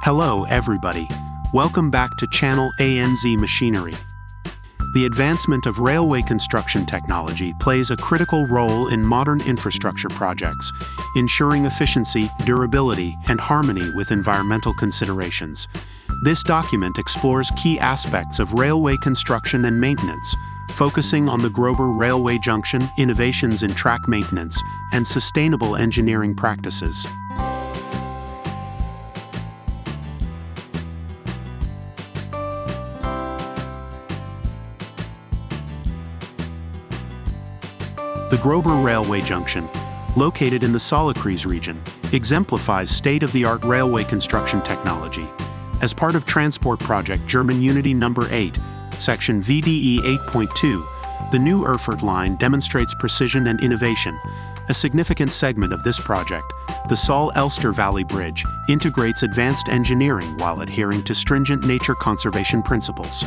Hello everybody, welcome back to channel ANZ Machinery. The advancement of railway construction technology plays a critical role in modern infrastructure projects, ensuring efficiency, durability, and harmony with environmental considerations. This document explores key aspects of railway construction and maintenance, focusing on the Grover Railway Junction, innovations in track maintenance, and sustainable engineering practices. The Grover Railway Junction, located in the Solicres region, exemplifies state-of-the-art railway construction technology. As part of Transport Project German Unity No. 8, Section VDE 8.2, the new Erfurt line demonstrates precision and innovation. A significant segment of this project, the Saal-Elster Valley Bridge, integrates advanced engineering while adhering to stringent nature conservation principles.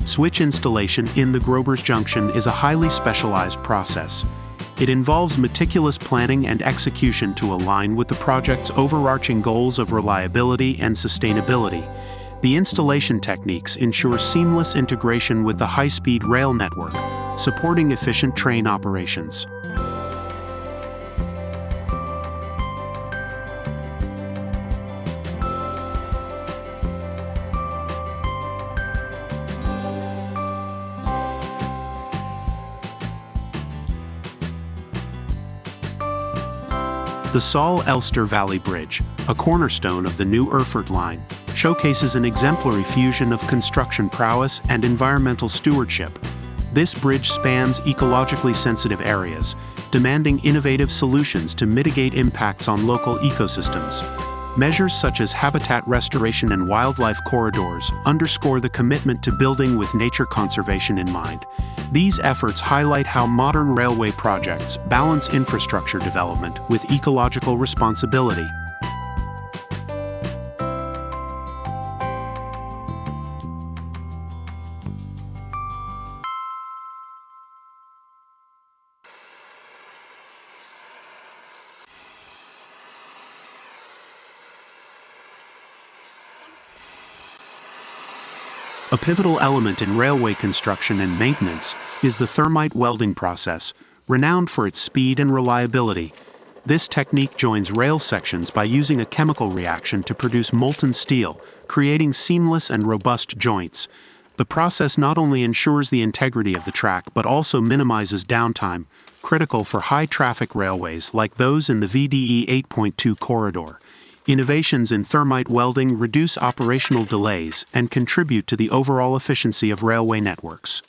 Switch installation in the Grover's Junction is a highly specialized process. It involves meticulous planning and execution to align with the project's overarching goals of reliability and sustainability. The installation techniques ensure seamless integration with the high-speed rail network, supporting efficient train operations. The Saal-Elster Valley Bridge, a cornerstone of the new Erfurt line, showcases an exemplary fusion of construction prowess and environmental stewardship. This bridge spans ecologically sensitive areas, demanding innovative solutions to mitigate impacts on local ecosystems. Measures such as habitat restoration and wildlife corridors underscore the commitment to building with nature conservation in mind. These efforts highlight how modern railway projects balance infrastructure development with ecological responsibility. A pivotal element in railway construction and maintenance is the thermite welding process, renowned for its speed and reliability. This technique joins rail sections by using a chemical reaction to produce molten steel, creating seamless and robust joints. The process not only ensures the integrity of the track but also minimizes downtime, critical for high-traffic railways like those in the VDE 8.2 corridor. Innovations in thermite welding reduce operational delays and contribute to the overall efficiency of railway networks.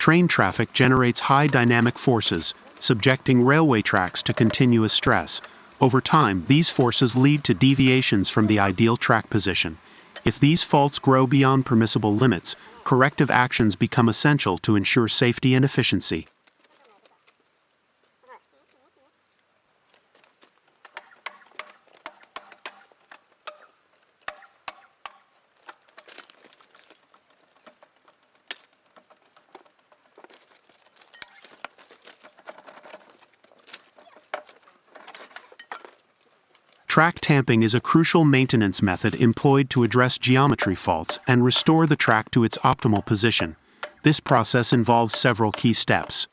Train traffic generates high dynamic forces, subjecting railway tracks to continuous stress. Over time, these forces lead to deviations from the ideal track position. If these faults grow beyond permissible limits, corrective actions become essential to ensure safety and efficiency. Track tamping is a crucial maintenance method employed to address geometry faults and restore the track to its optimal position. This process involves several key steps.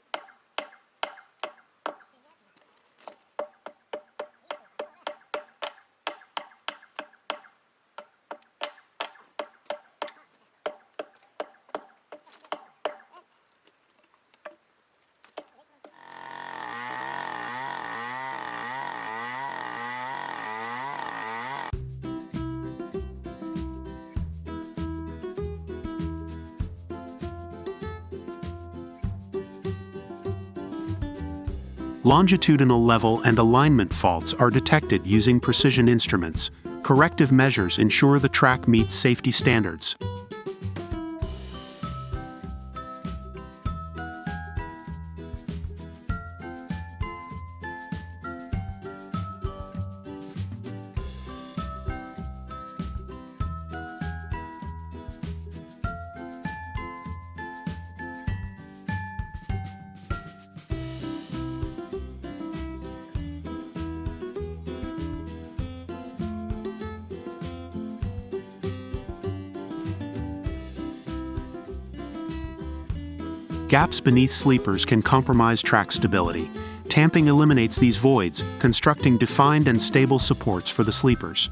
Longitudinal level and alignment faults are detected using precision instruments. Corrective measures ensure the track meets safety standards. Gaps beneath sleepers can compromise track stability. Tamping eliminates these voids, constructing defined and stable supports for the sleepers.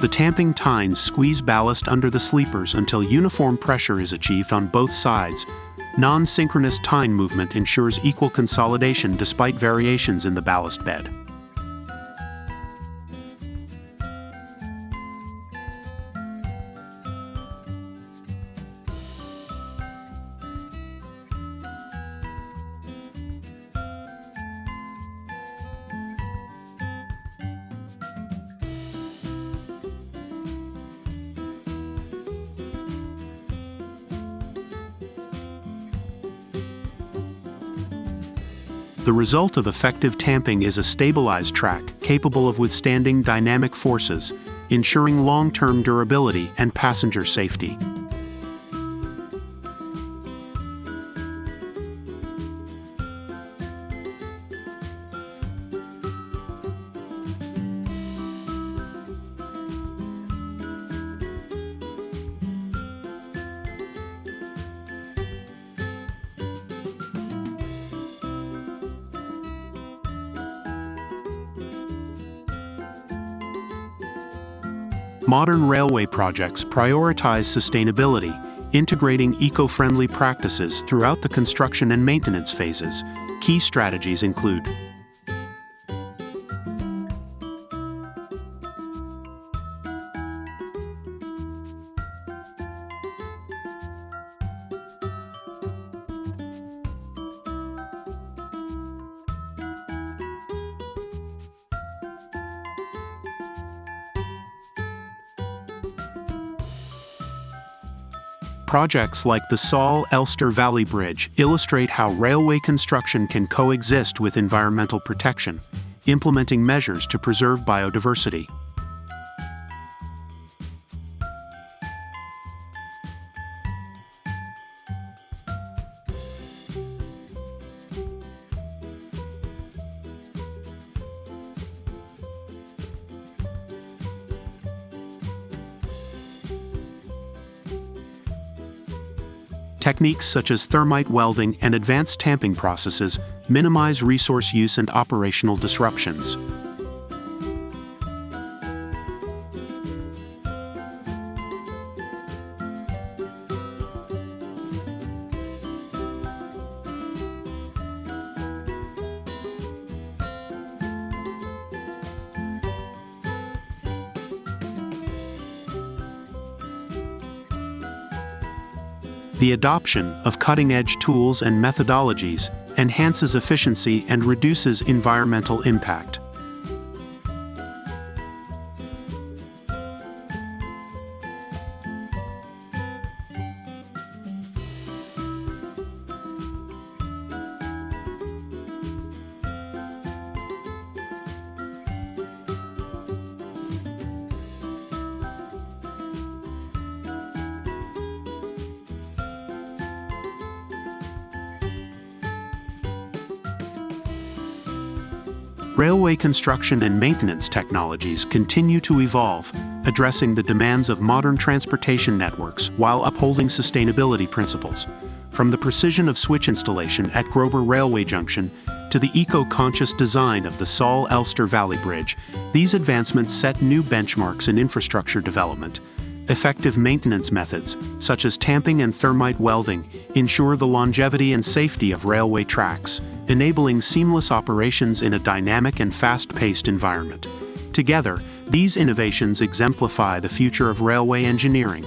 The tamping tines squeeze ballast under the sleepers until uniform pressure is achieved on both sides. Non-synchronous tine movement ensures equal consolidation despite variations in the ballast bed. The result of effective tamping is a stabilized track capable of withstanding dynamic forces, ensuring long-term durability and passenger safety. Modern railway projects prioritize sustainability, integrating eco-friendly practices throughout the construction and maintenance phases. Key strategies include projects like the Saale-Elster Valley Bridge illustrate how railway construction can coexist with environmental protection, implementing measures to preserve biodiversity. Techniques such as thermite welding and advanced tamping processes minimize resource use and operational disruptions. The adoption of cutting-edge tools and methodologies enhances efficiency and reduces environmental impact. Railway construction and maintenance technologies continue to evolve, addressing the demands of modern transportation networks while upholding sustainability principles. From the precision of switch installation at Grover Railway Junction to the eco-conscious design of the Saul-Elster Valley Bridge, these advancements set new benchmarks in infrastructure development. Effective maintenance methods, such as tamping and thermite welding, ensure the longevity and safety of railway tracks, enabling seamless operations in a dynamic and fast-paced environment. Together, these innovations exemplify the future of railway engineering.